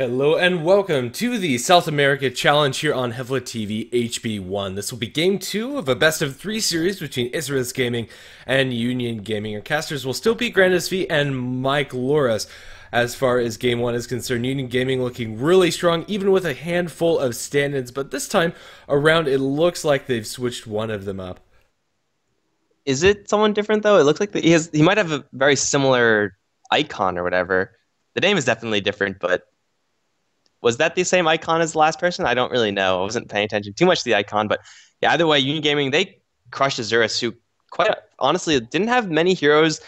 Hello and welcome to the South America Challenge here on HeflaTV HB1. This will be game 2 of a best of 3 series between Isurus Gaming and Union Gaming. Our casters will still be Grandis V and Mike Loras. As far as game 1 is concerned, Union Gaming looking really strong, even with a handful of stand-ins, but this time around it looks like they've switched one of them up. Is it someone different though? It looks like he might have a very similar icon or whatever. The name is definitely different, but was that the same icon as the last person? I don't really know. I wasn't paying attention too much to the icon, but yeah, either way, Union Gaming, they crushed Isurus, who quite honestly didn't have many heroes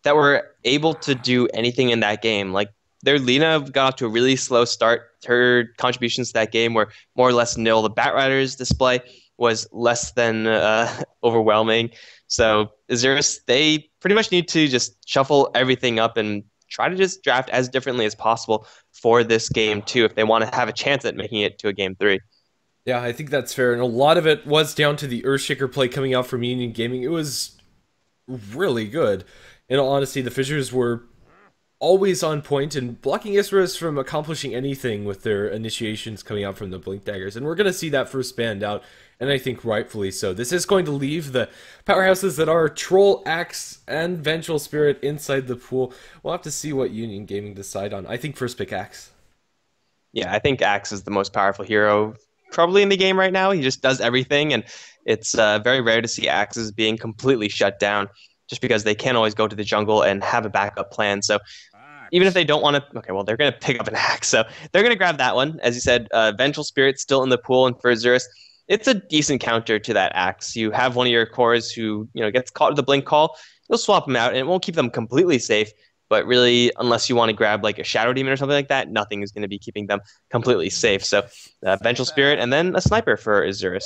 that were able to do anything in that game. Like their Lina got off to a really slow start. Her contributions to that game were more or less nil. The Batrider's display was less than overwhelming. So Isurus, they pretty much need to just shuffle everything up and try to just draft as differently as possible for this game too, if they want to have a chance at making it to a game 3. Yeah, I think that's fair, and a lot of it was down to the Earthshaker play coming out from Union Gaming. It was really good. In all honesty, the Fissures were always on point and blocking Isurus from accomplishing anything with their initiations coming out from the Blink Daggers. And we're going to see that first band out, and I think rightfully so. This is going to leave the powerhouses that are Troll, Axe, and Vengeful Spirit inside the pool. We'll have to see what Union Gaming decide on. I think first pick Axe. Yeah, I think Axe is the most powerful hero probably in the game right now. He just does everything, and it's very rare to see Axes being completely shut down just because they can't always go to the jungle and have a backup plan. So even if they don't want to, okay, well, they're going to pick up an axe. So they're going to grab that one. As you said, Vengeful Spirit still in the pool, and for Isurus, it's a decent counter to that axe. You have one of your cores who, gets caught with the blink call. You'll swap them out, and it won't keep them completely safe. But really, unless you want to grab like a Shadow Demon or something like that, nothing is going to be keeping them completely safe. So Vengeful Spirit, and then a sniper for Isurus.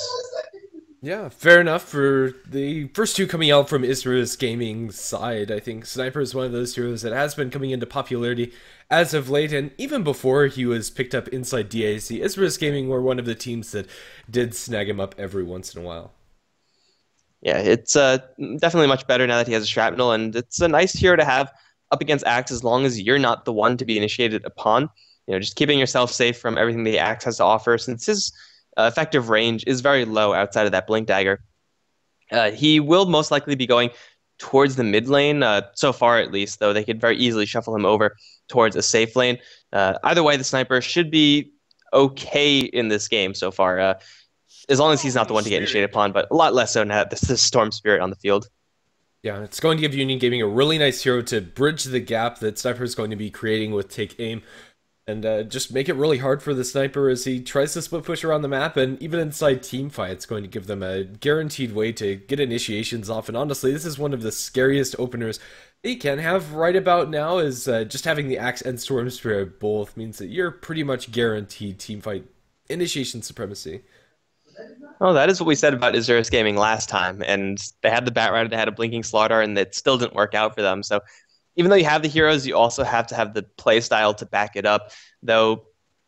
Yeah, fair enough. For the first two coming out from Isurus Gaming side, I think Sniper is one of those heroes that has been coming into popularity as of late, and even before he was picked up inside DAC, Isurus Gaming were one of the teams that did snag him up every once in a while. Yeah, it's definitely much better now that he has a Shrapnel, and it's a nice hero to have up against Axe as long as you're not the one to be initiated upon. Just keeping yourself safe from everything the Axe has to offer, since his effective range is very low outside of that Blink Dagger. He will most likely be going towards the mid lane, so far at least, though they could very easily shuffle him over towards a safe lane. Either way, the Sniper should be okay in this game so far, as long as he's not the one to get initiated upon, but a lot less so now that this is Storm Spirit on the field. Yeah, it's going to give Union Gaming a really nice hero to bridge the gap that Sniper is going to be creating with Take Aim. And just make it really hard for the Sniper as he tries to split push around the map, and even inside teamfight, it's going to give them a guaranteed way to get initiations off. And honestly, this is one of the scariest openers you can have right about now, is just having the Axe and Storm Spirit both means that you're pretty much guaranteed teamfight initiation supremacy. Oh, that is what we said about Isurus Gaming last time, and they had the Batrider, they had a Blinking Slaughter, and it still didn't work out for them. So even though you have the heroes, you also have to have the play style to back it up, though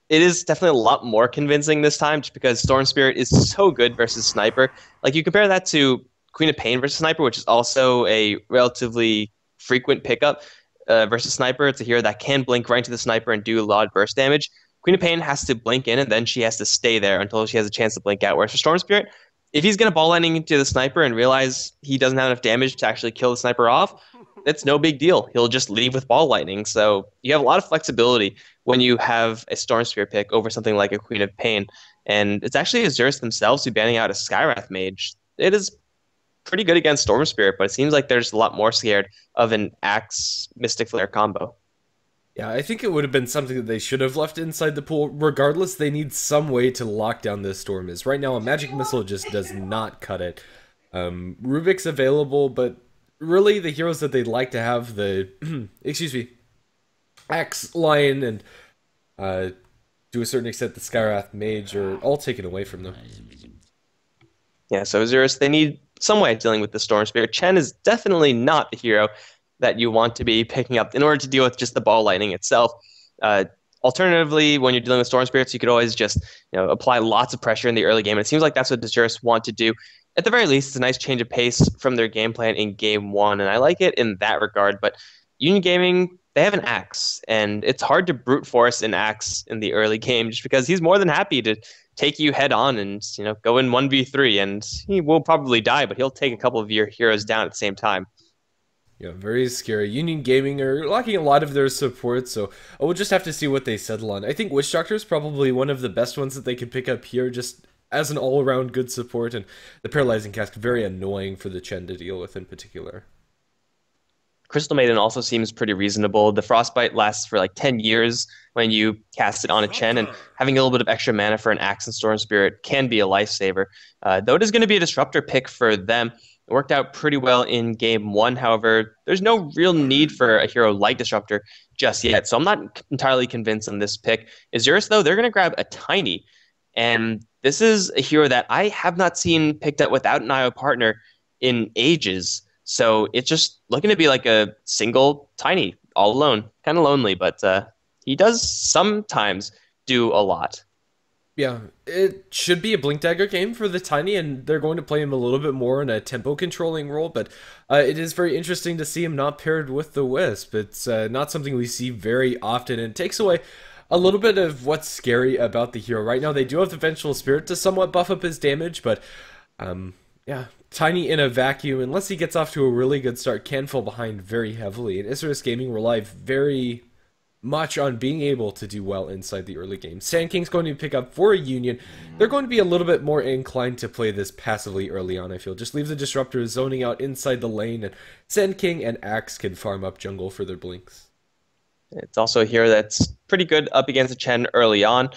it is definitely a lot more convincing this time just because Storm Spirit is so good versus Sniper. Like, you compare that to Queen of Pain versus Sniper, which is also a relatively frequent pickup versus Sniper. It's a hero that can blink right into the Sniper and do a lot of burst damage. Queen of Pain has to blink in, and then she has to stay there until she has a chance to blink out. Whereas for Storm Spirit, if he's going to ball lightning into the Sniper and realize he doesn't have enough damage to actually kill the Sniper off, it's no big deal. He'll just leave with ball lightning. So you have a lot of flexibility when you have a Storm Spirit pick over something like a Queen of Pain. And it's actually Isurus themselves who banning out a Skywrath Mage. It is pretty good against Storm Spirit, but it seems like they're just a lot more scared of an Axe Mystic Flare combo. Yeah, I think it would have been something that they should have left inside the pool. Regardless, they need some way to lock down this Storm. Is right now a Magic Missile just does not cut it. Rubik's available, but really the heroes that they'd like to have, the excuse me, Axe, Lion, and to a certain extent the Skywrath Mage, are all taken away from them. Yeah, so Isurus, they need some way of dealing with the Storm Spirit. Chen is definitely not the hero that you want to be picking up in order to deal with just the ball lightning itself. Alternatively, when you're dealing with Storm Spirits, you could always just apply lots of pressure in the early game. And it seems like that's what Isurus want to do. At the very least, it's a nice change of pace from their game plan in game 1, and I like it in that regard. But Union Gaming, they have an axe, and it's hard to brute force an axe in the early game just because he's more than happy to take you head on and go in 1v3, and he will probably die, but he'll take a couple of your heroes down at the same time. Yeah, very scary. Union Gaming are lacking a lot of their support, so we'll just have to see what they settle on. I think Witch Doctor is probably one of the best ones that they could pick up here, just as an all-around good support, and the Paralyzing Cask very annoying for the Chen to deal with in particular. Crystal Maiden also seems pretty reasonable. The Frostbite lasts for like 10 years when you cast it on a Chen, and having a little bit of extra mana for an Axe and Storm Spirit can be a lifesaver. Though it is going to be a disruptor pick for them. It worked out pretty well in game one. However, there's no real need for a hero like Disruptor just yet. So I'm not entirely convinced on this pick. Isurus, though, they're going to grab a Tiny. And this is a hero that I have not seen picked up without an IO partner in ages. So it's just looking to be like a single Tiny all alone. Kind of lonely, but he does sometimes do a lot. Yeah, it should be a Blink Dagger game for the Tiny, and they're going to play him a little bit more in a tempo controlling role, but it is very interesting to see him not paired with the Wisp. It's not something we see very often, and it takes away a little bit of what's scary about the hero. Right now, they do have the Vengeful Spirit to somewhat buff up his damage, but yeah, Tiny in a vacuum, unless he gets off to a really good start, can fall behind very heavily, and Isurus Gaming rely very much on being able to do well inside the early game. Sand King's going to pick up for a Union. They're going to be a little bit more inclined to play this passively early on, I feel. Just leave the Disruptor zoning out inside the lane, and Sand King and Axe can farm up jungle for their blinks. It's also a hero that's pretty good up against a Chen early on,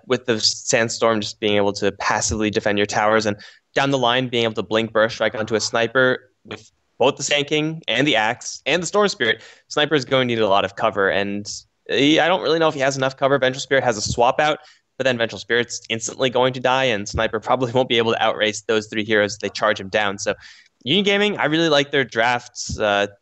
with the Sandstorm just being able to passively defend your towers, and down the line being able to blink burst strike onto a sniper with both the Sand King and the Axe and the Storm Spirit. Sniper is going to need a lot of cover, and I don't really know if he has enough cover. Vengeful Spirit has a swap out, but then Vengeful Spirit's instantly going to die, and Sniper probably won't be able to outrace those three heroes if they charge him down. So Union Gaming, I really like their drafts.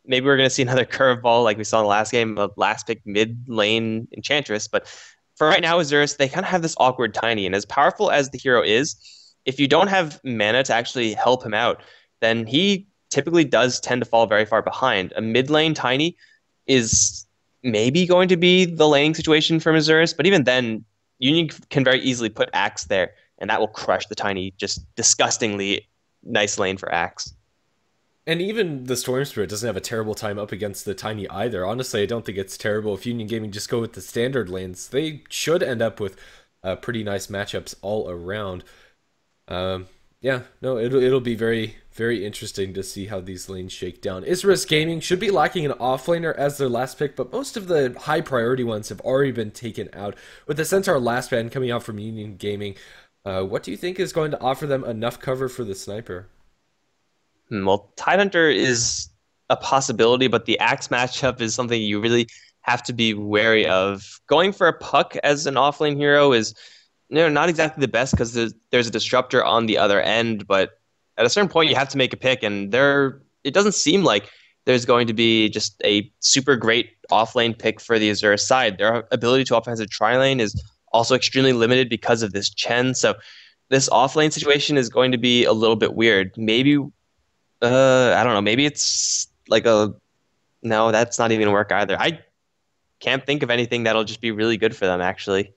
Maybe we're going to see another curveball like we saw in the last game, a last pick mid lane Enchantress, but for right now, Isurus, they kind of have this awkward Tiny, and as powerful as the hero is, if you don't have mana to actually help him out, then he typically does tend to fall very far behind. A mid lane Tiny is maybe going to be the laning situation for Isurus, but even then, Union can very easily put Axe there, and that will crush the Tiny. Just disgustingly nice lane for Axe. And even the Storm Spirit doesn't have a terrible time up against the Tiny either. Honestly, I don't think it's terrible if Union Gaming just go with the standard lanes. They should end up with pretty nice matchups all around. Yeah, no, it'll be very, very interesting to see how these lanes shake down. Isurus Gaming should be lacking an offlaner as their last pick, but most of the high priority ones have already been taken out. With the Centaur last ban coming out from Union Gaming, what do you think is going to offer them enough cover for the Sniper? Well, Tidehunter is a possibility, but the Axe matchup is something you really have to be wary of. Going for a Puck as an offlane hero is not exactly the best because there's a disruptor on the other end, but at a certain point you have to make a pick, and it doesn't seem like there's going to be just a super great offlane pick for the Azure side. Their ability to offensive tri-lane is also extremely limited because of this Chen, so this offlane situation is going to be a little bit weird. Maybe, I don't know, maybe it's like no, that's not even going to work either. I can't think of anything that'll just be really good for them, actually.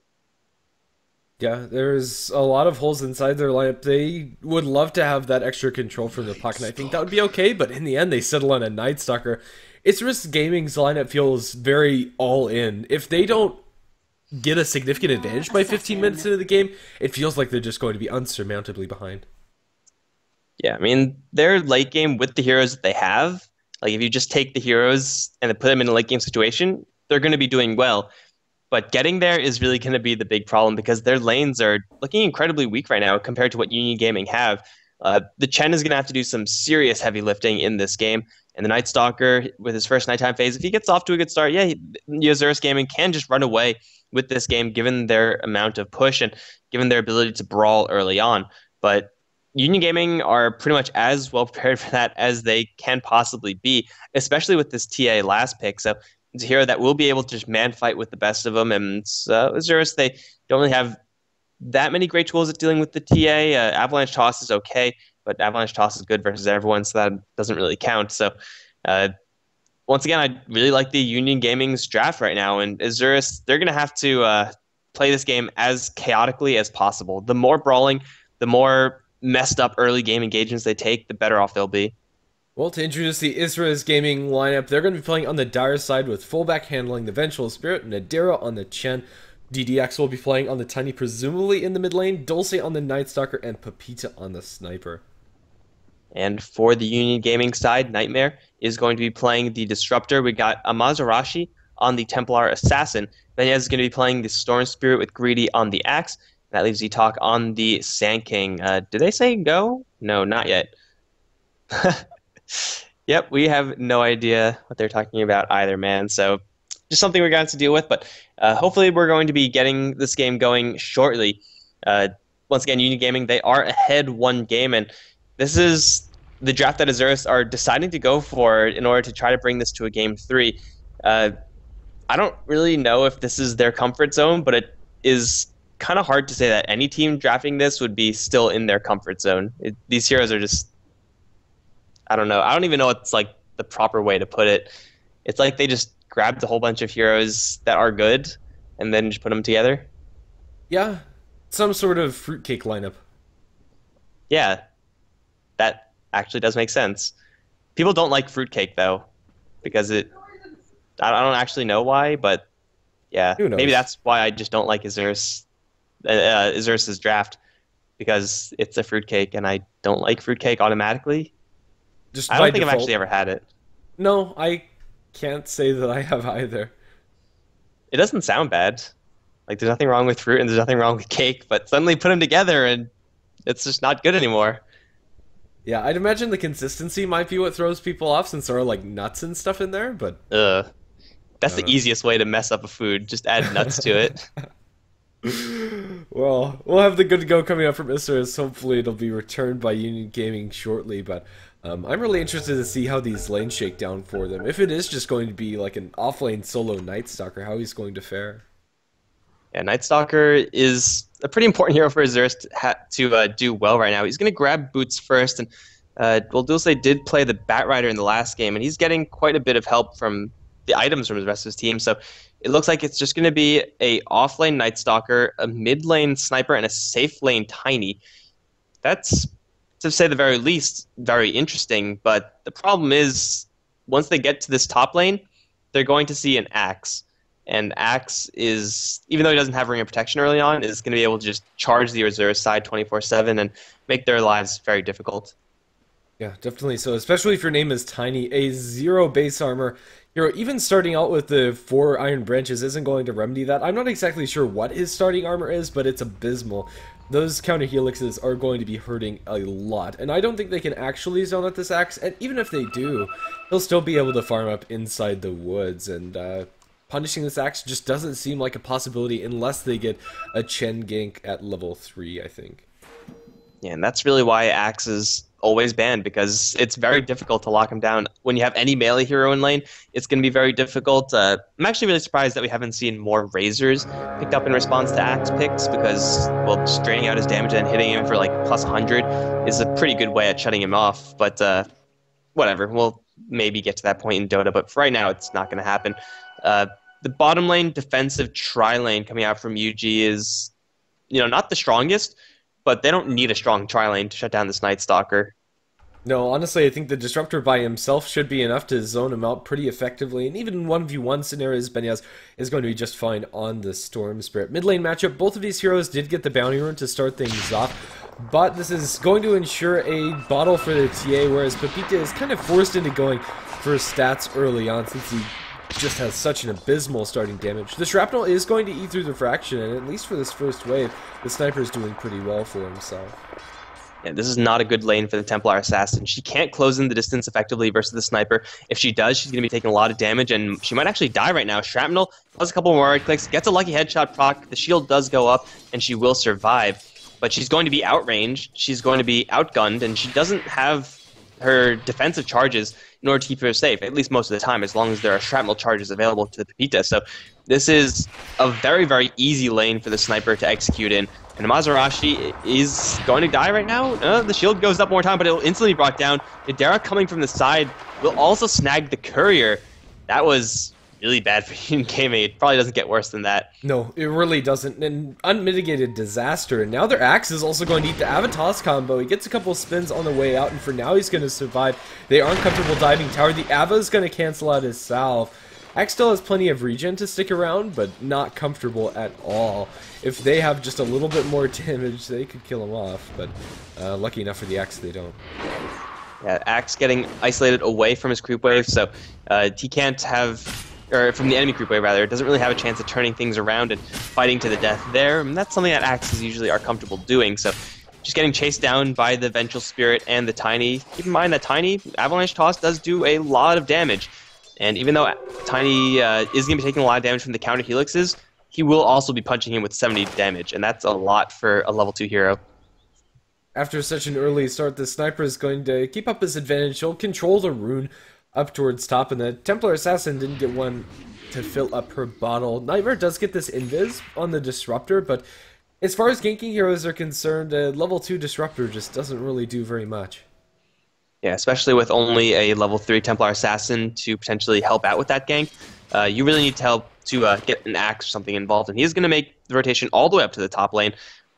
Yeah, there's a lot of holes inside their lineup. They would love to have that extra control from the puck, and I think that would be okay, but in the end, they settle on a Night Stalker. Isurus Gaming's lineup feels very all-in. If they don't get a significant advantage by 15 minutes into the game, it feels like they're just going to be unsurmountably behind. Yeah, I mean, their late game with the heroes that they have, like if you just take the heroes and put them in a late game situation, they're going to be doing well. But getting there is really going to be the big problem because their lanes are looking incredibly weak right now compared to what Union Gaming have. The Chen is going to have to do some serious heavy lifting in this game. And the Night Stalker, with his first nighttime phase, if he gets off to a good start, yeah, Isurus Gaming can just run away with this game given their amount of push and given their ability to brawl early on. But Union Gaming are pretty much as well prepared for that as they can possibly be, especially with this TA last pick. So it's a hero that will be able to just man fight with the best of them. And Isurus, they don't really have that many great tools at dealing with the TA. Avalanche Toss is okay, but Avalanche Toss is good versus everyone, so that doesn't really count. So once again, I really like the Union Gaming's draft right now, and Isurus, they're going to have to play this game as chaotically as possible. The more brawling, the more messed up early game engagements they take, the better off they'll be. Well, to introduce the Isurus gaming lineup, they're going to be playing on the Dire side with fullback handling the Vengeful Spirit, Nadira on the Chen. DDX will be playing on the Tiny, presumably in the mid lane, Dulce on the Night Stalker, and Pepita on the Sniper. And for the Union Gaming side, Nightmare is going to be playing the Disruptor. We got Amazarashi on the Templar Assassin. Benez is going to be playing the Storm Spirit with Greedy on the Axe. That leaves Talk on the Sand King. Did they say go? No, not yet. Yep, we have no idea what they're talking about either, man. So just something we're going to have to deal with. But hopefully we're going to be getting this game going shortly. Once again, Union Gaming, they are ahead 1 game, and this is the draft that Isurus are deciding to go for in order to try to bring this to a game 3. I don't really know if this is their comfort zone, but it is kind of hard to say that any team drafting this would be still in their comfort zone. These heroes are just, I don't know. I don't even know what's like the proper way to put it. It's like they just grabbed a whole bunch of heroes that are good and then just put them together. Yeah, some sort of fruitcake lineup. Yeah, that actually does make sense. People don't like fruitcake though, because I don't actually know why, but yeah, maybe that's why I just don't like Isurus's draft, because it's a fruitcake and I don't like fruitcake automatically. Just I don't think I've actually ever had it. No, I can't say that I have either. It doesn't sound bad. Like, there's nothing wrong with fruit and there's nothing wrong with cake, but suddenly put them together and it's just not good anymore. Yeah, I'd imagine the consistency might be what throws people off, since there are like nuts and stuff in there, but that's the easiest way to mess up a food. Just add nuts to it. Well, we'll have the good to go coming up from Isurus. Hopefully it'll be returned by Union Gaming shortly, but I'm really interested to see how these lanes shake down for them. If it is just going to be like an off-lane solo Night Stalker, how he's going to fare. Yeah, Night Stalker is a pretty important hero for Isurus to do well right now. He's going to grab boots first, and well, Dulce did play the Bat Rider in the last game, and he's getting quite a bit of help from the items from the rest of his team, so it looks like it's just going to be a off-lane Night Stalker, a mid-lane Sniper, and a safe lane Tiny. That's, to say the very least, very interesting, but the problem is, once they get to this top lane, they're going to see an Axe. And Axe is, even though he doesn't have Ring of Protection early on, is going to be able to just charge the Isurus side 24/7 and make their lives very difficult. Yeah, definitely so, especially if your name is Tiny. A 0 base armor hero, even starting out with the 4 Iron Branches, isn't going to remedy that. I'm not exactly sure what his starting armor is, but it's abysmal. Those counter helixes are going to be hurting a lot, and I don't think they can actually zone at this Axe, and even if they do, he'll still be able to farm up inside the woods, and punishing this Axe just doesn't seem like a possibility unless they get a Chen gank at level 3, I think. Yeah, and that's really why Axe is always banned, because it's very difficult to lock him down. When you have any melee hero in lane, it's going to be very difficult. I'm actually really surprised that we haven't seen more Razors picked up in response to Axe picks, because, well, just draining out his damage and hitting him for like plus 100 is a pretty good way at shutting him off. But whatever, we'll maybe get to that point in Dota, but for right now it's not going to happen. The bottom lane defensive tri-lane coming out from UG is, not the strongest, but they don't need a strong tri-lane to shut down this Night Stalker. No, honestly, I think the Disruptor by himself should be enough to zone him out pretty effectively, and even in 1v1 scenarios, Benez is going to be just fine on the Storm Spirit. Mid lane matchup, both of these heroes did get the bounty rune to start things off, but this is going to ensure a bottle for the TA, whereas Pepita is kind of forced into going for stats early on, since he just has such an abysmal starting damage. The Shrapnel is going to eat through the Fraction, and at least for this first wave, the Sniper is doing pretty well for himself. Yeah, this is not a good lane for the Templar Assassin. She can't close in the distance effectively versus the Sniper. If she does, she's going to be taking a lot of damage, and she might actually die right now. Shrapnel does a couple more right clicks, gets a lucky headshot proc, the shield does go up, and she will survive. But she's going to be outranged, she's going to be outgunned, and she doesn't have her defensive charges in order to keep her safe, at least most of the time, as long as there are shrapnel charges available to the Pepita. So this is a very, very easy lane for the Sniper to execute in. And Amazarashi is going to die right now. The shield goes up more time, but it will instantly be brought down. Idara coming from the side will also snag the Courier. That was really bad for Union Gaming. It probably doesn't get worse than that. No, it really doesn't. An unmitigated disaster. And now their Axe is also going to eat the Avatos combo. He gets a couple of spins on the way out, and for now he's going to survive. They aren't comfortable diving tower. The Ava is going to cancel out his salve. Axe still has plenty of regen to stick around, but not comfortable at all. If they have just a little bit more damage, they could kill him off, but lucky enough for the Axe, they don't. Yeah, Axe getting isolated away from his creep wave, so he can't have... or from the enemy creep wave rather, doesn't really have a chance of turning things around and fighting to the death there. And that's something that Axes usually are comfortable doing. So just getting chased down by the Vengeful Spirit and the Tiny. Keep in mind that Tiny Avalanche Toss does do a lot of damage. And even though Tiny is going to be taking a lot of damage from the counter helixes, he will also be punching him with 70 damage. And that's a lot for a level 2 hero. After such an early start, the Sniper is going to keep up his advantage. He'll control the rune up towards top, and the Templar Assassin didn't get one to fill up her bottle. Nightmare does get this invis on the Disruptor, but as far as ganking heroes are concerned, a level 2 Disruptor just doesn't really do very much. Yeah, especially with only a level 3 Templar Assassin to potentially help out with that gank. You really need to help to get an Axe or something involved, and he's going to make the rotation all the way up to the top lane.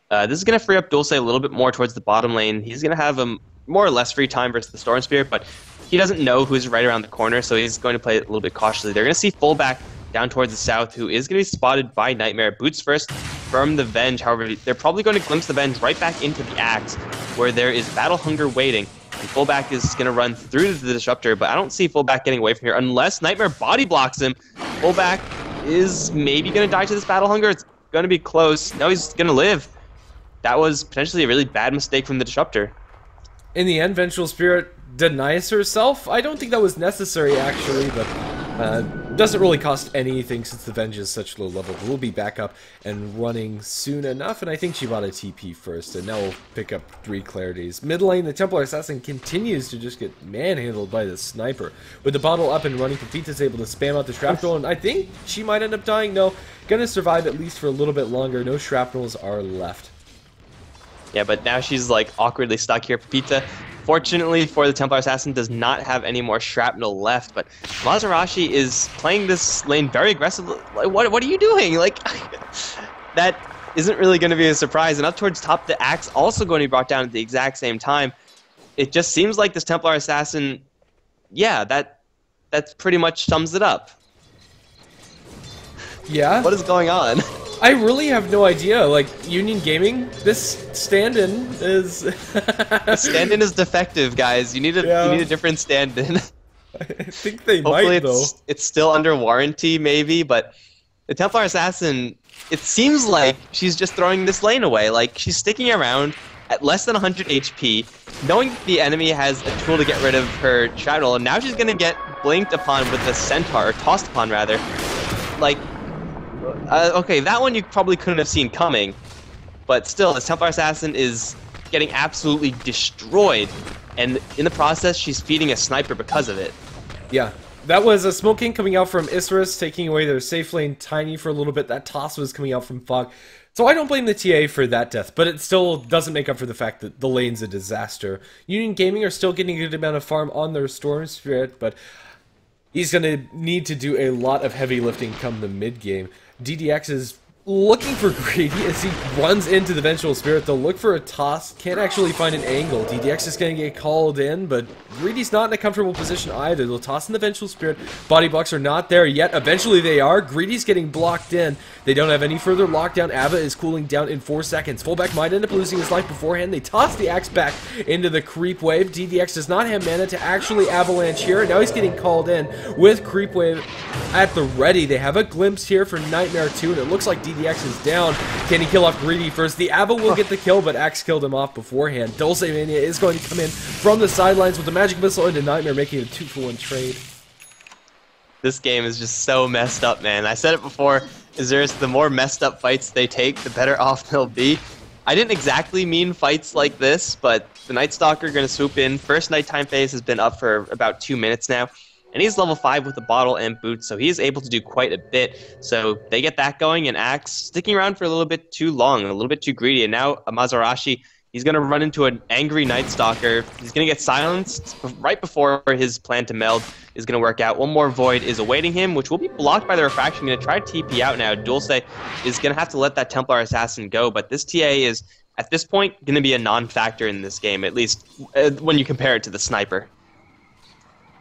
This is going to free up Dulce a little bit more towards the bottom lane. He's going to have a more or less free time versus the Storm Spirit, but he doesn't know who's right around the corner, so he's going to play it a little bit cautiously. They're going to see fullback down towards the south, who is going to be spotted by Nightmare. Boots first from the Venge, however, they're probably going to glimpse the Venge right back into the Axe, where there is Battle Hunger waiting. And fullback is going to run through the Disruptor, but I don't see fullback getting away from here unless Nightmare body blocks him. Fullback is maybe going to die to this Battle Hunger. It's going to be close. No, he's going to live. That was potentially a really bad mistake from the Disruptor. In the end, Vengeful Spirit denies herself. I don't think that was necessary, actually, but doesn't really cost anything since the Venge is such low level. We'll be back up and running soon enough, and I think she bought a TP first, and now we'll pick up 3 Clarities. Mid lane, the Templar Assassin continues to just get manhandled by the Sniper. With the bottle up and running, Pepita's able to spam out the Shrapnel, and I think she might end up dying. No, gonna survive at least for a little bit longer. No Shrapnels are left. Yeah, but now she's like awkwardly stuck here. Pepita, fortunately for the Templar Assassin, does not have any more shrapnel left, but Mazarashi is playing this lane very aggressively. Like, what are you doing? Like, that isn't really going to be a surprise. And up towards top, the Axe also going to be brought down at the exact same time. It just seems like this Templar Assassin, yeah, that pretty much sums it up. Yeah? What is going on? I really have no idea. Like, Union Gaming, this stand-in is... The stand-in is defective, guys. You need a different stand-in. I think they Hopefully might, though. It's still under warranty, maybe, but the Templar Assassin, it seems like she's just throwing this lane away. Like, she's sticking around at less than 100 HP, knowing the enemy has a tool to get rid of her shrapnel, and now she's going to get blinked upon with the centaur, or tossed upon, rather. Like... okay, that one you probably couldn't have seen coming, but still, the Templar Assassin is getting absolutely destroyed, and in the process, she's feeding a Sniper because of it. Yeah, that was a smoking coming out from Isurus, taking away their safe lane Tiny for a little bit. That toss was coming out from Fog. So I don't blame the TA for that death, but it still doesn't make up for the fact that the lane's a disaster. Union Gaming are still getting a good amount of farm on their Storm Spirit, but he's going to need to do a lot of heavy lifting come the mid-game. DDX is looking for Greedy as he runs into the Vengeful Spirit. They'll look for a toss, can't actually find an angle. DDX is going to get called in, but Greedy's not in a comfortable position either. They'll toss in the Vengeful Spirit. Body blocks are not there yet. Eventually they are. Greedy's getting blocked in. They don't have any further lockdown. Ava is cooling down in 4 seconds. Fullback might end up losing his life beforehand. They toss the Axe back into the creep wave. DDX does not have mana to actually avalanche here. Now he's getting called in with creep wave at the ready. They have a glimpse here for Nightmare 2, and it looks like DDX is down. Can he kill off Greedy first? The Ava will get the kill, but Axe killed him off beforehand. Dulce Mania is going to come in from the sidelines with the magic missile into Nightmare, making it a 2-for-1 trade. This game is just so messed up, man. I said it before, Isurus, the more messed up fights they take, the better off they'll be. I didn't exactly mean fights like this, but the Night Stalker going to swoop in. First nighttime phase has been up for about 2 minutes now, and he's level 5 with the bottle and boots, so he is able to do quite a bit. So they get that going, and Axe sticking around for a little bit too long, a little bit too greedy, and now Mazarashi He's going to run into an angry Night Stalker. He's going to get silenced right before his plan to meld is going to work out. One more Void is awaiting him, which will be blocked by the Refraction. Going to try to TP out now. Dulce is going to have to let that Templar Assassin go, but this TA is, at this point, going to be a non-factor in this game, at least when you compare it to the Sniper.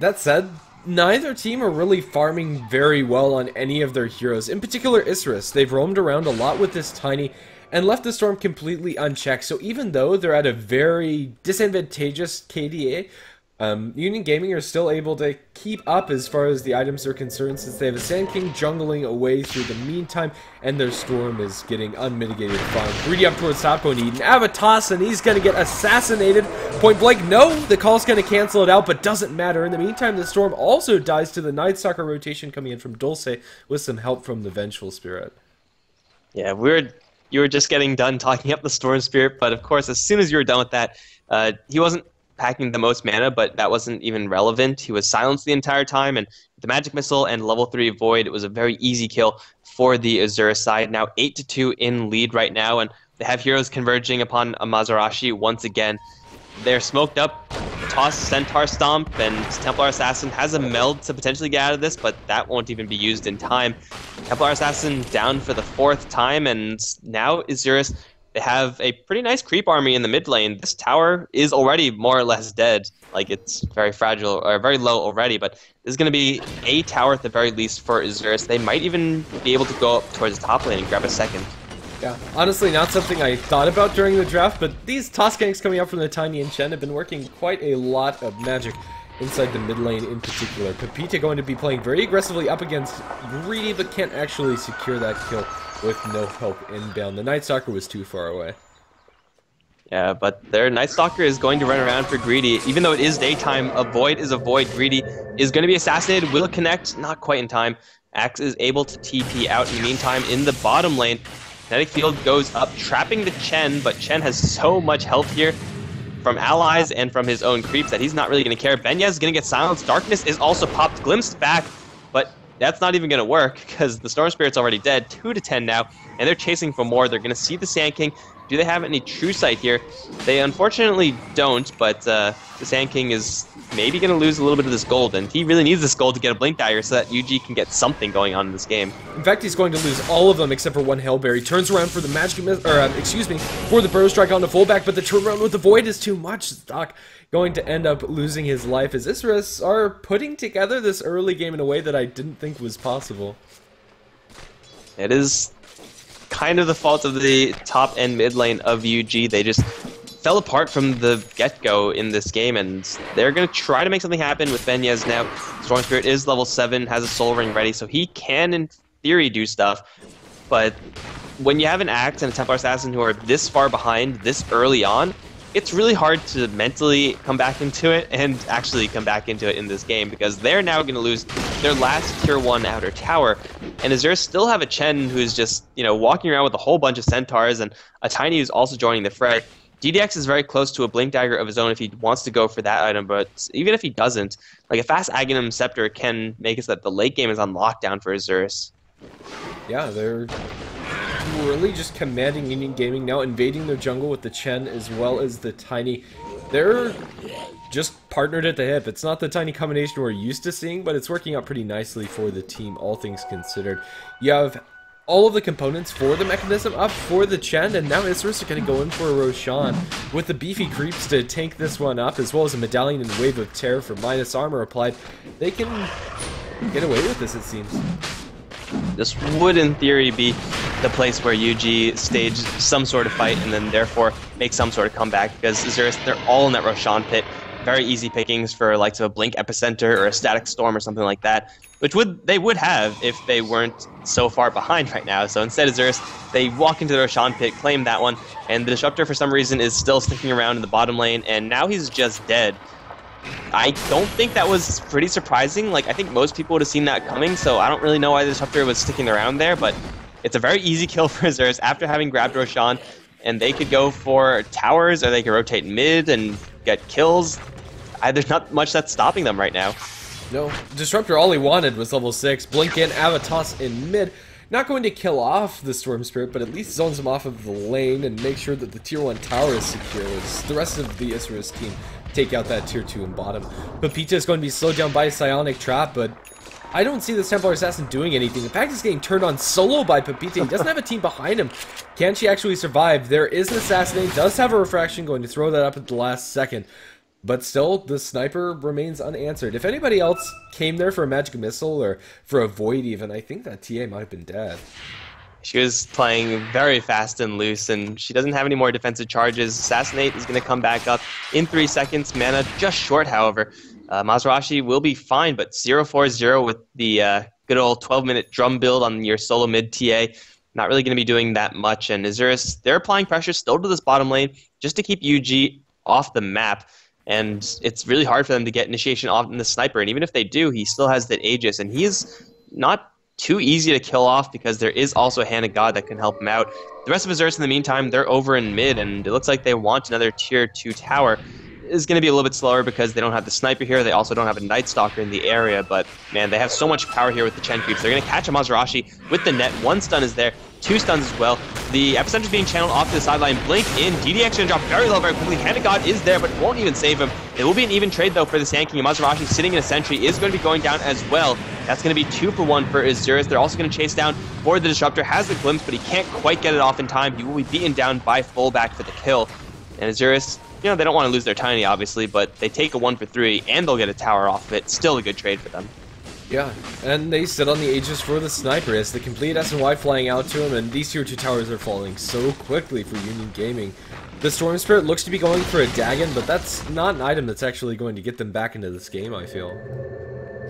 That said, neither team are really farming very well on any of their heroes. In particular, Isurus. They've roamed around a lot with this Tiny and left the Storm completely unchecked. So even though they're at a very disadvantageous KDA, Union Gaming are still able to keep up as far as the items are concerned, since they have a Sand King jungling away through the meantime, and their Storm is getting unmitigated farm. Greedy up towards top, going to eat an Avatos, and he's going to get assassinated. Point blank, no, the call's going to cancel it out, but doesn't matter. In the meantime, the Storm also dies to the Night Stalker rotation coming in from Dulce with some help from the Vengeful Spirit. Yeah, you were just getting done talking up the Storm Spirit, but of course, as soon as you were done with that, he wasn't packing the most mana, but that wasn't even relevant. He was silenced the entire time, and the Magic Missile and level 3 Void, it was a very easy kill for the Isurus side. Now 8-2 in lead right now, and they have heroes converging upon a Mazarashi once again. They're smoked up, toss Centaur Stomp, and Templar Assassin has a meld to potentially get out of this, but that won't even be used in time. Templar Assassin down for the 4th time, and now Isurus, they have a pretty nice creep army in the mid lane. This tower is already more or less dead. Like, it's very fragile, or very low already, but this is going to be a tower at the very least for Isurus. They might even be able to go up towards the top lane and grab a second. Yeah, honestly, not something I thought about during the draft, but these toss ganks coming out from the Tiny and Chen have been working quite a lot of magic inside the mid lane in particular. Pepita going to be playing very aggressively up against Greedy, but can't actually secure that kill with no help inbound. The Night Stalker was too far away. Yeah, but their Night Stalker is going to run around for Greedy. Even though it is daytime, a Void is a Void. Greedy is going to be assassinated. Will connect, not quite in time. Axe is able to TP out in the meantime in the bottom lane. Kinetic Field goes up, trapping the Chen, but Chen has so much health here from allies and from his own creeps that he's not really going to care. Benyaz is going to get silenced. Darkness is also popped, glimpsed back, but that's not even going to work because the Storm Spirit's already dead. 2-10 now, and they're chasing for more. They're going to see the Sand King. Do they have any true sight here? They unfortunately don't, but the Sand King is maybe going to lose a little bit of this gold, and he really needs this gold to get a Blink Dagger so that UG can get something going on in this game. In fact, he's going to lose all of them except for one Hellberry. Turns around for the Magic for the Burrow Strike on the fullback, but the turnaround with the Void is too much. Stock going to end up losing his life as Isurus are putting together this early game in a way that I didn't think was possible. It is kind of the fault of the top and mid lane of UG. They just fell apart from the get-go in this game, and they're going to try to make something happen with Benyaz now. Storm Spirit is level 7, has a Soul Ring ready, so he can, in theory, do stuff. But when you have an Axe and a Templar Assassin who are this far behind, this early on, it's really hard to mentally come back into it and actually come back into it in this game, because they're now going to lose their last tier 1 outer tower. And Isurus still have a Chen who's just, walking around with a whole bunch of Centaurs, and a Tiny who's also joining the fray. DDX is very close to a Blink Dagger of his own if he wants to go for that item, but even if he doesn't, like a fast Aghanim Scepter can make it so that the late game is on lockdown for Isurus. Yeah, they're really just commanding Union Gaming now, invading their jungle with the Chen as well as the Tiny. They're just partnered at the hip. It's not the Tiny combination we're used to seeing, but it's working out pretty nicely for the team, all things considered. You have all of the components for the mechanism up for the Chen, and now Isurus are going to go in for a Roshan with the beefy creeps to tank this one up, as well as a Medallion and Wave of Terror for minus armor applied. They can get away with this, it seems. This would, in theory, be the place where UG stage some sort of fight and then therefore make some sort of comeback, because Isurus, they're all in that Roshan pit. Very easy pickings for likes of a Blink Epicenter or a Static Storm or something like that, which they would have if they weren't so far behind right now. So instead, Isurus, they walk into the Roshan pit, claim that one, and the Disruptor for some reason is still sticking around in the bottom lane, and now he's just dead. I don't think that was pretty surprising. Like, I think most people would have seen that coming, so I don't really know why the Disruptor was sticking around there, but it's a very easy kill for Isurus after having grabbed Roshan, and they could go for towers, or they could rotate mid and get kills. There's not much that's stopping them right now. No, Disruptor, all he wanted was level 6. Blink in, Avatos in mid. Not going to kill off the Storm Spirit, but at least zones him off of the lane and make sure that the tier 1 tower is secure as the rest of the Isurus team take out that tier 2 and bottom. Pepita is going to be slowed down by a Psionic Trap, but I don't see this Templar Assassin doing anything. In fact, he's getting turned on solo by Pepita. He doesn't have a team behind him. Can she actually survive? There is an Assassinate, does have a Refraction, going to throw that up at the last second. But still, the Sniper remains unanswered. If anybody else came there for a Magic Missile or for a Void even, I think that TA might have been dead. She was playing very fast and loose, and she doesn't have any more defensive charges. Assassinate is going to come back up in 3 seconds. Mana just short, however. Mazarashi will be fine, but 0-4-0 with the good old 12-minute drum build on your solo mid TA. Not really going to be doing that much. And Isurus, they're applying pressure still to this bottom lane just to keep UG off the map. And it's really hard for them to get initiation off in the Sniper. And even if they do, he still has that Aegis. And he is not too easy to kill off because there is also a Hand of God that can help him out. The rest of Isurus, in the meantime, they're over in mid. And it looks like they want another tier 2 tower. Is going to be a little bit slower because they don't have the Sniper here. They also don't have a Night Stalker in the area, but man, they have so much power here with the Chen creeps. They're going to catch a Mazarashi with the net. 1 stun is there, 2 stuns as well. The Epicenter is being channeled off to the sideline. Blink in. DDX going to drop very low very quickly. Hand of God is there, but won't even save him. It will be an even trade though for the Sand King. Mazarashi sitting in a sentry is going to be going down as well. That's going to be 2 for 1 for Isurus. They're also going to chase down for the Disruptor. Has the glimpse, but he can't quite get it off in time. He will be beaten down by fullback for the kill. And Isurus, you know, they don't want to lose their Tiny, obviously, but they take a 1 for 3, and they'll get a tower off of it. Still a good trade for them. Yeah, and they sit on the Aegis for the Sniper as the complete S&Y flying out to him, and these tier 2 towers are falling so quickly for Union Gaming. The Storm Spirit looks to be going for a Dagon, but that's not an item that's actually going to get them back into this game, I feel.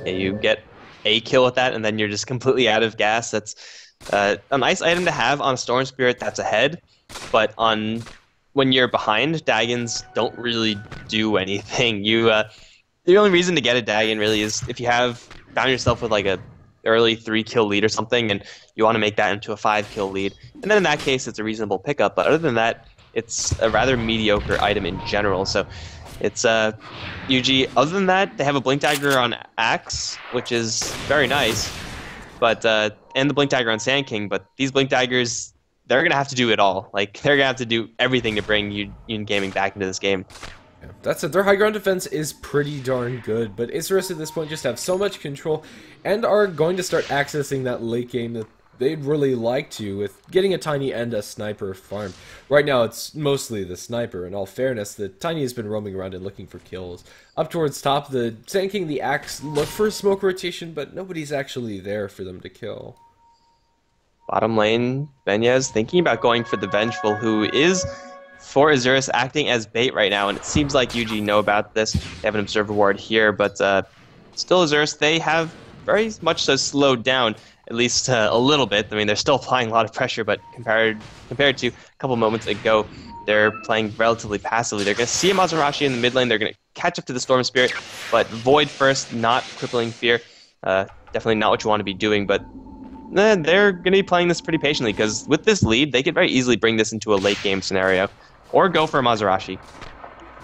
Yeah, you get a kill with that, and then you're just completely out of gas. That's a nice item to have on a Storm Spirit that's ahead, but on when you're behind, Dagons don't really do anything. The only reason to get a Dagon really is if you have found yourself with like a early 3-kill lead or something, and you want to make that into a 5-kill lead. And then in that case, it's a reasonable pickup. But other than that, it's a rather mediocre item in general. So it's UG. Other than that, they have a Blink Dagger on Axe, which is very nice. But and the Blink Dagger on Sand King. But these Blink Daggers, they're going to have to do it all. Like, they're going to have to do everything to bring Union Gaming back into this game. Yeah, that's it. Their high ground defense is pretty darn good, but Isurus at this point just have so much control and are going to start accessing that late game that they'd really like to with getting a Tiny and a Sniper farm. Right now, it's mostly the Sniper. In all fairness, the Tiny has been roaming around and looking for kills. Up towards top, the Sand King, the Axe, look for a smoke rotation, but nobody's actually there for them to kill. Bottom lane, Benyaz thinking about going for the Vengeful, who is, for Isurus, acting as bait right now, and it seems like UG know about this. They have an Observer Ward here, but still Isurus, they have very much so slowed down, at least a little bit. I mean, they're still applying a lot of pressure, but compared to a couple moments ago, they're playing relatively passively. They're going to see a Mazarashi in the mid lane. They're going to catch up to the Storm Spirit, but Void first, not Crippling Fear. Definitely not what you want to be doing, but they're going to be playing this pretty patiently, because with this lead, they could very easily bring this into a late-game scenario, or go for a Mazarashi.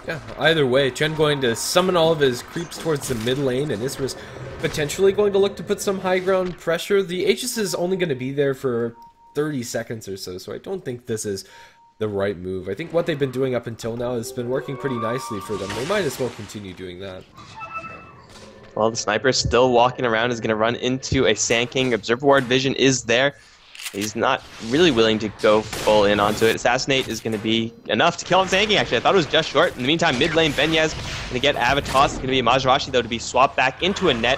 Yeah, either way, Chen going to summon all of his creeps towards the mid lane, and Isurus potentially going to look to put some high ground pressure. The Aegis is only going to be there for 30 seconds or so, so I don't think this is the right move. I think what they've been doing up until now has been working pretty nicely for them. They might as well continue doing that. Well, the Sniper is still walking around, is going to run into a Sand King. Observer Ward vision is there. He's not really willing to go full in onto it. Assassinate is going to be enough to kill him. Sand King, actually. I thought it was just short. In the meantime, mid lane, Benyaz going to get Avatos. It's going to be a Mazarashi, though, to be swapped back into a net.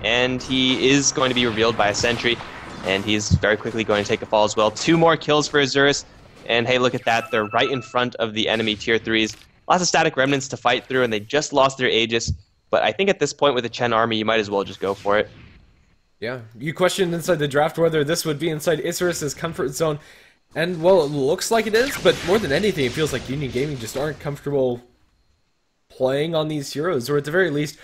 And he is going to be revealed by a sentry. And he's very quickly going to take a fall as well. 2 more kills for Isurus. And hey, look at that. They're right in front of the enemy tier 3s. Lots of static remnants to fight through, and they just lost their Aegis. But I think at this point with the Chen army, you might as well just go for it. Yeah, you questioned inside the draft whether this would be inside Isurus' comfort zone. And, well, it looks like it is, but more than anything, it feels like Union Gaming just aren't comfortable playing on these heroes. Or at the very least,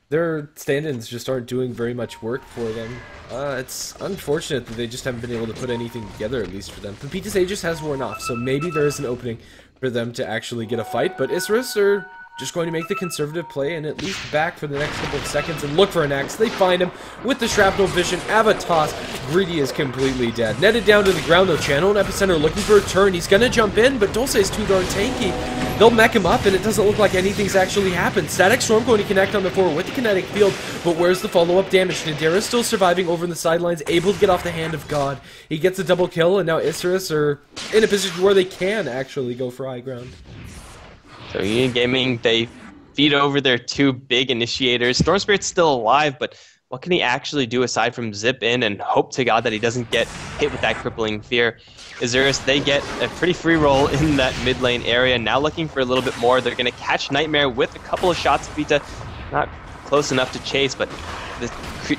their stand-ins just aren't doing very much work for them. It's unfortunate that they just haven't been able to put anything together, at least for them. Pepita's Aegis has worn off, so maybe there is an opening for them to actually get a fight. But Isurus are just going to make the conservative play and at least back for the next couple of seconds and look for an X. They find him with the shrapnel vision. Avatos. Greedy is completely dead. Netted down to the ground though. Channel and Epicenter looking for a turn. He's gonna jump in, but Dulce is too darn tanky. They'll mech him up, and it doesn't look like anything's actually happened. Static Storm going to connect on the floor with the kinetic field, but where's the follow-up damage? Nadera's still surviving over in the sidelines, able to get off the hand of God. He gets a double kill, and now Isurus are in a position where they can actually go for high ground. So Union Gaming, they feed over their two big initiators. Storm Spirit's still alive, but what can he actually do aside from zip in and hope to God that he doesn't get hit with that crippling fear? Isurus, they get a pretty free roll in that mid lane area. Now looking for a little bit more. They're going to catch Nightmare with a couple of shots. Vita not close enough to chase, but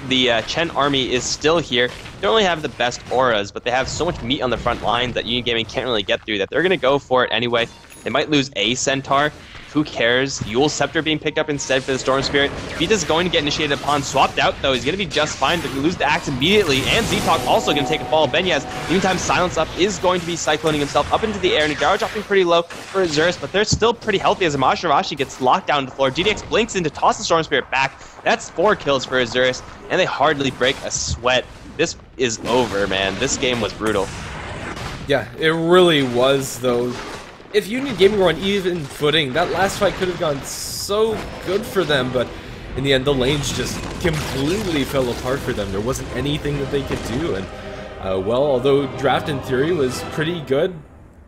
the Chen army is still here. They don't really have the best auras, but they have so much meat on the front line that Union Gaming can't really get through that. They're going to go for it anyway. They might lose a Centaur. Who cares? Yule's Scepter being picked up instead for the Storm Spirit. Vita's going to get initiated upon. Swapped out, though. He's going to be just fine. They're going to lose the axe immediately. And Z-Talk also going to take a fall. Benyaz, meantime, Silence Up is going to be cycloning himself up into the air. Nagaro dropping pretty low for Isurus, but they're still pretty healthy as Amashirashi gets locked down to the floor. GDX blinks in to toss the Storm Spirit back. That's 4 kills for Isurus, and they hardly break a sweat. This is over, man. This game was brutal. Yeah, it really was, though. If Union Gaming were on even footing, that last fight could have gone so good for them, but in the end, the lanes just completely fell apart for them. There wasn't anything that they could do, and, well, although draft in theory was pretty good,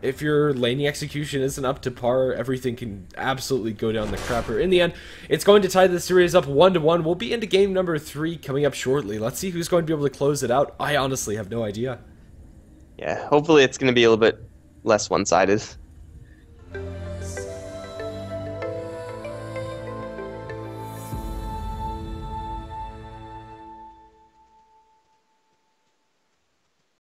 if your laning execution isn't up to par, everything can absolutely go down the crapper. In the end, it's going to tie the series up 1-1. We'll be into game number 3 coming up shortly. Let's see who's going to be able to close it out. I honestly have no idea. Yeah, hopefully it's going to be a little bit less one-sided.